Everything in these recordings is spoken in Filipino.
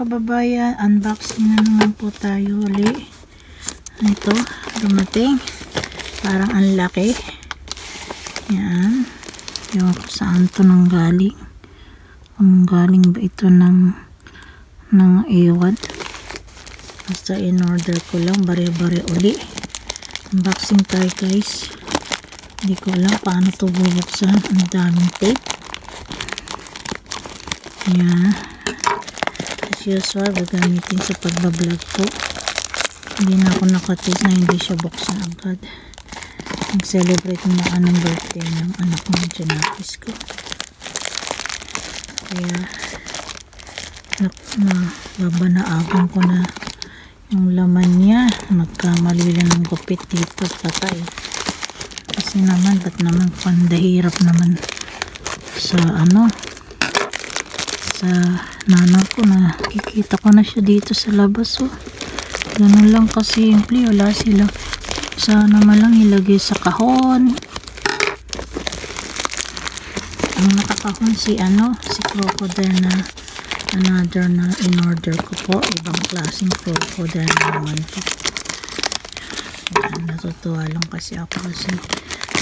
kababayan, unboxing na naman po tayo uli. Ito, dumating. Parang ang laki. Yan. Ewan ko saan to nang galing. Ang galing ba ito ng ewan. Basta in order ko lang. Bare-bare uli. Unboxing tayo guys. Hindi ko alam paano to bubuksan. Ang daming tape. Yan. As usual, gagamitin sa pagbablog ko. Hindi na ako nakatis na hindi siya buksan agad. Nag-celebrate na ako ng birthday ng anak ko ng Janakis ko. Kaya babanaagan ko na yung laman niya. Nagkamali lang ng gupit dito, patay. Kasi naman, ba't naman pandahirap naman sa sa nanay ko na kikita ko na siya dito sa labas. Oh. Ganun lang kasimple, wala sila. Sana malang ilagay sa kahon. Ang nakakahon si crocodile na another na in order ko po. Ibang klaseng crocodile naman po. Natutuwa lang kasi ako kasi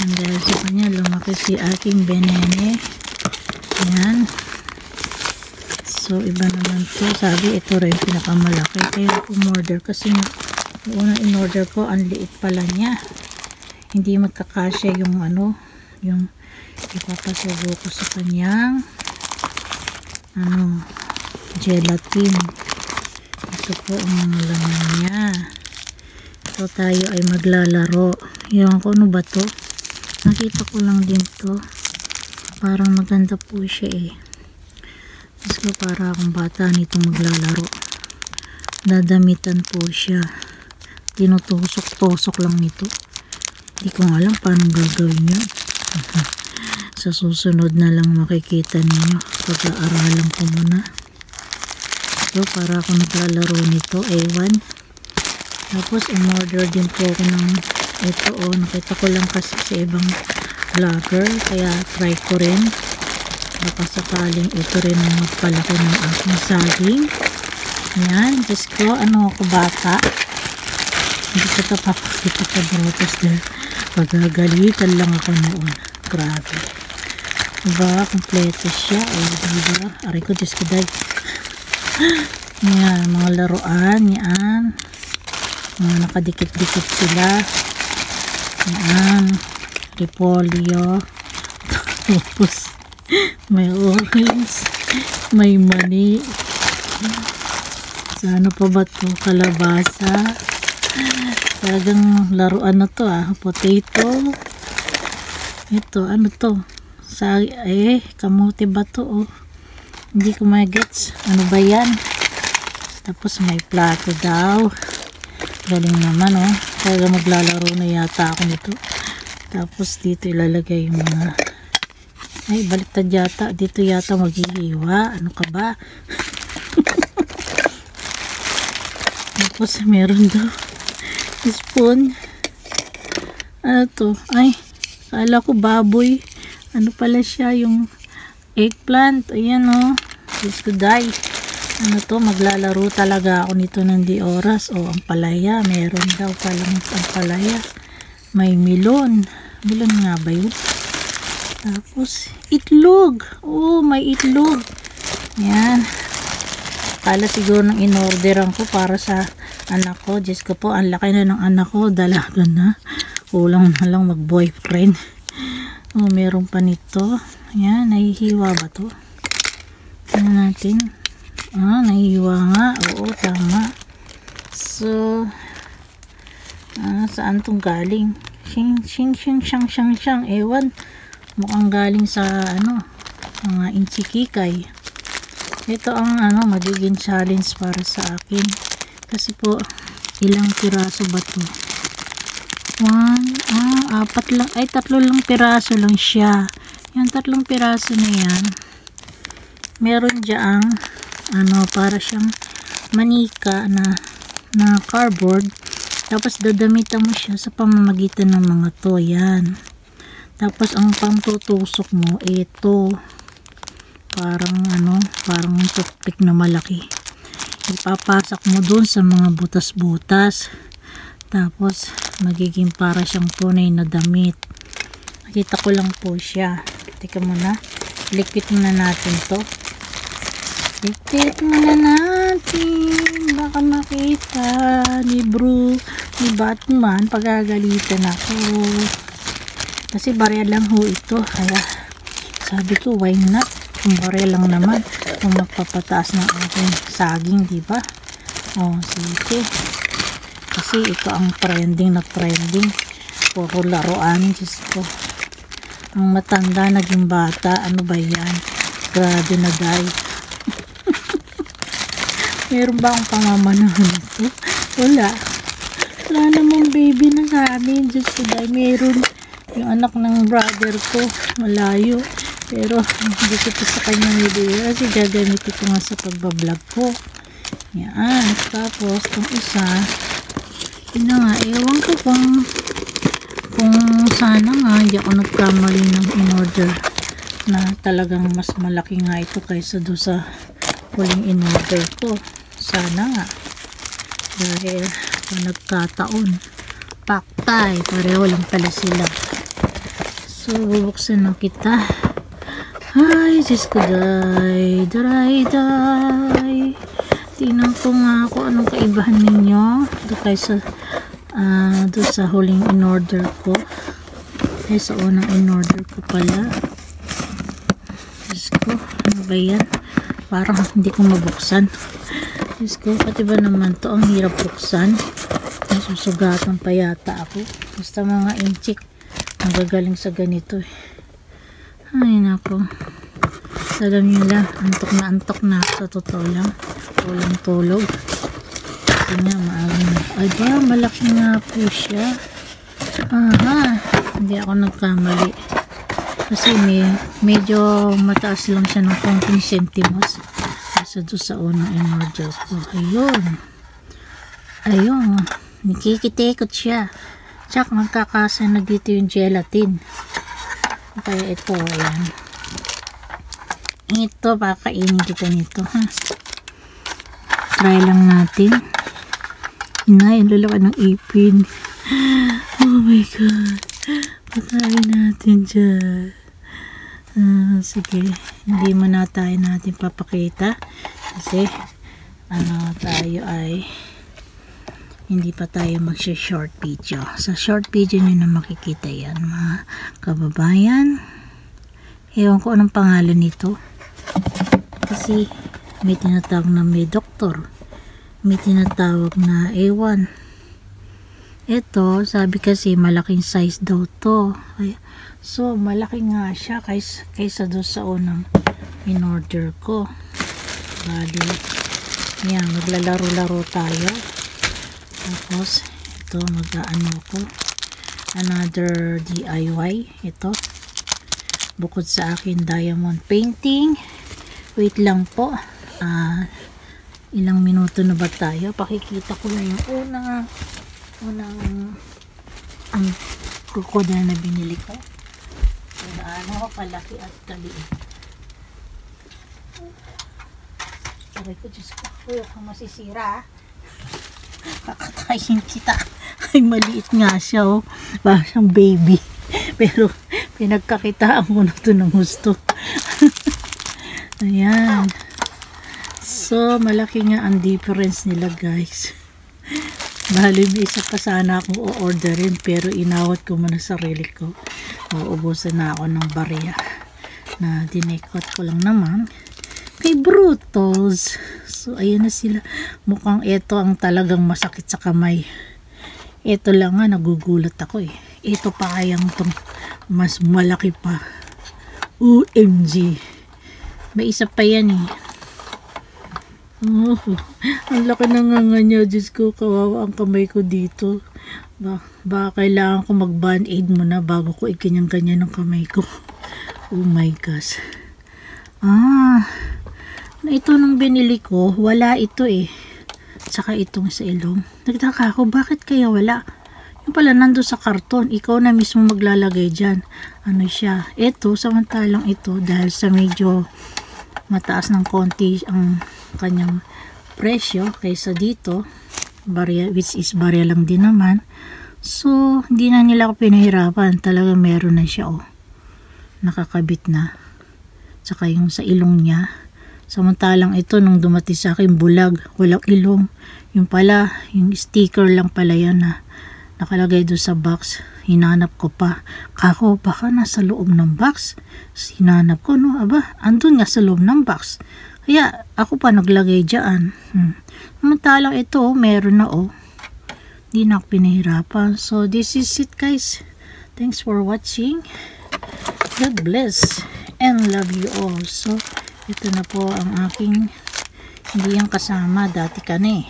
dahil sa kanya lumaki si aking benene. Ayan. So, iba naman to. Sabi, ito rin pinakamalaki. Kaya umorder kasi yung unang in-order ko, ang liit pala niya. Hindi magkakasya yung yung ipapasubo ko sa kanyang gelatin. Ito po ang laman niya. So, tayo ay maglalaro. Yung ano ba to? Nakita ko lang din to. Parang maganda po siya eh. So, para akong bata nito maglalaro. Dadamitan po siya. Tinutusok-tusok lang nito. Hindi ko alam paano gagawin yun. Sa susunod na lang makikita ninyo. Pag-aaralan ko muna. So, para ako naglalaro nito, ewan. Tapos, in-order din po ako ng ito. Nakita ko lang kasi sa ibang vlogger. Kaya, try ko rin. Baka sakaling ito rin ang magpalaki ng aking saging. Yan, Diyos ko, ako bata. Hindi ko ito papakita sa brotas dahil pagagalitan lang ako noon. Grabe. Diba, kompleto siya. Diba, aray ko, Diyos ko dahil. Yan, mga laruan, yan. Mga nakadikit-dikit sila. Yan, repolyo. Tapos, may orange, may mani. Sa pa ba ito? Kalabasa. Talagang laruan na to potato. Ito, to? Kamote ba to? Hindi ko magets. Ano ba yan? Tapos may plato daw. Galing naman Talaga maglalaro na yata ako nito. Tapos dito ilalagay yung mga baliktad yata. Dito yata maghihiwa. Ano ka ba? Tapos meron daw spoon. Ano to? Kala ko baboy. Ano pala siya? Yung eggplant. Ayan Diyos ko day. Ano to? Maglalaro talaga ako nito ng di oras. Ang palaya. Meron daw palang ang palaya. May melon. Melon nga ba yun? Tapos, itlog. May itlog. Yan. Kala siguro nang in-orderan ko para sa anak ko. Diyos ko po, ang laki na ng anak ko. Dalaga na. Kulang na lang mag-boyfriend. Meron pa nito. Yan, nahihiwa ba to? Tingnan natin. Nahihiwa nga. Oo, tama. So, saan tong galing? Shing. Ewan. Mukhang galing sa mga inchikikay. Ito ang magiging challenge para sa akin. Kasi po, ilang piraso ba to? 4 lang. 3 lang piraso lang siya. Yung 3 piraso na yan, meron diyang para siyang manika na cardboard. Tapos dadamitan mo siya sa pamamagitan ng mga to. Yan. Tapos ang pangtutusok mo ito. Parang parang toothpick na malaki. ipapasak mo dun sa mga butas-butas. Tapos magiging para siyang tunay na damit. Nakita ko lang po siya. Teka muna, likit muna natin to. Likit muna natin, baka makita ni Batman pagagalitan ako. Kasi barya lang ho ito, kaya sabi ko why not, kung barya lang naman, kung magpapataas ng aking saging, diba? Sige, kasi ito ang trending na trending, puro laruan. Diyos ko, ang matanda naging bata, ano ba yan? Grabe na guys. Meron ba akong pamamanahan ito? Wala namang baby na sa amin. Diyos ko, dahil meron yung anak ng brother ko malayo, pero hindi ko pa sa kanyang video kasi gagamitin ko nga sa pagbablog ko. Yan. Tapos itong isa, yun na nga, ewan ko kung sana nga hindi ako nagkamali ng in-order na talagang mas malaki nga ito kaysa doon sa huling in-order ko. Sana nga, dahil kung nagkataon paktay, pareho lang pala sila. So bubuksan na kita. Ay Diyos ko, daray. Tingnan ko nga kung anong kaibahan ninyo doon kaysa doon sa huling in-order ko, sa unang in-order ko pala. Diyos ko, ano ba yan? Parang hindi ko mabuksan. Diyos ko, pati ba naman to ang hirap buksan? Nasusugatan pa yata ako. Basta mga inchik nagagaling sa ganito. Ay nako, alam nyo lang, antok na sa totoo lang. Walang tulog kasi nga maaga na. Ay ba, malaki nga po siya. Hindi ako nagkamali kasi medyo mataas lang siya ng konting sentimos kasi doon sa unang in-order ko. Ayun, nakikitikot siya. Tsak, magkakasa na dito yung gelatin. Kaya ito, ayan. Ito, pakainin kita nito, ha. Try lang natin. Inay, ang lalaki ng ipin. Oh my God. Patayin natin dyan. Sige, hindi mo na tayo natin papakita. Kasi, tayo ay hindi pa tayo mag-short video. Sa short video nyo na makikita yan, mga kababayan. Ewan ko anong pangalan nito. Kasi may tinatawag na may doktor. May tinatawag na ewan. Ito, sabi kasi malaking size daw to. So, malaki nga siya kaysa doon sa unang in-order ko. Bali, yan, maglalaro-laro tayo. Tapos, ito, mag-ano ko. Another DIY. Ito. Bukod sa akin, diamond painting. Wait lang po. Ilang minuto na ba tayo? Pakikita ko na yung unang ang crocodile na binili ko. Ano, palaki at kaliit. Aray ko, Diyos ko. Huwag kang masisira. Kakatayin kita. Ay, maliit nga siya, oh. Parang siyang baby. Pero, pinagkakitaan ko na ito ng gusto. Ayan. So, malaki nga ang difference nila, guys. Bali, may isa pa sana akong o-orderin, pero inawat ko muna sarili ko. Mauubusan na ako ng barya na dinekot ko lang naman kay Brutos. So, ayan na sila. Mukhang ito ang talagang masakit sa kamay. Ito lang nga, nagugulat ako eh. Ito pa kayang itong mas malaki pa. OMG. May isa pa yan eh. Oh, ang laki na nga niya. Diyos ko, kawawa ang kamay ko dito. Baka kailangan ko mag-band-aid muna bago ko ikinyan-ganyan ng kamay ko. Oh my gosh. Ito nung binili ko, wala ito eh. Saka itong sa ilong. Nagtaka ako, bakit kaya wala? Yung pala nando sa karton, ikaw na mismo maglalagay dyan. Ano siya? Ito, samantalang ito, dahil sa medyo mataas ng konti ang kanyang presyo kaysa dito, which is barya lang din naman. So hindi na nila ako pinahirapan, talaga meron na siya, oh, nakakabit na, tsaka yung sa ilong niya. Samantalang ito nung dumating sa akin bulag, walang ilong. Yung pala, yung sticker lang pala yan na nakalagay doon sa box. Hinanap ko pa, kako baka nasa loob ng box. Hinanap ko, no, aba, andun nga sa loob ng box, kaya ako pa naglagay dyan. Samantalang ito, meron na, oh, di na ako pinahirapan. So this is it, guys. Thanks for watching. God bless and love you all. So ito na po ang aking, hindi yung kasama, dati ka na eh.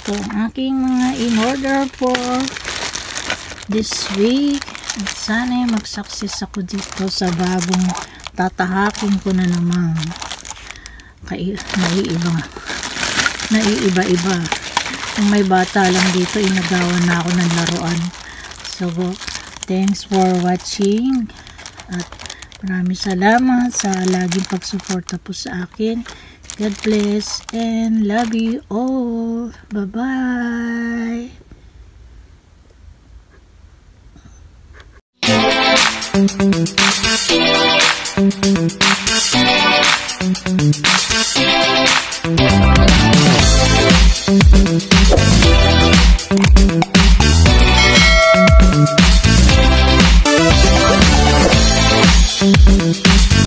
Ito ang aking mga in order po this week. At sana mag-success ako dito sa bagong tatahakin ko na naman. Naiiba-iba. Kung may bata lang dito, inagawan na ako ng laruan. So thanks for watching at maraming salamat sa laging pagsuporta po sa akin. God bless and love you all. Bye-bye.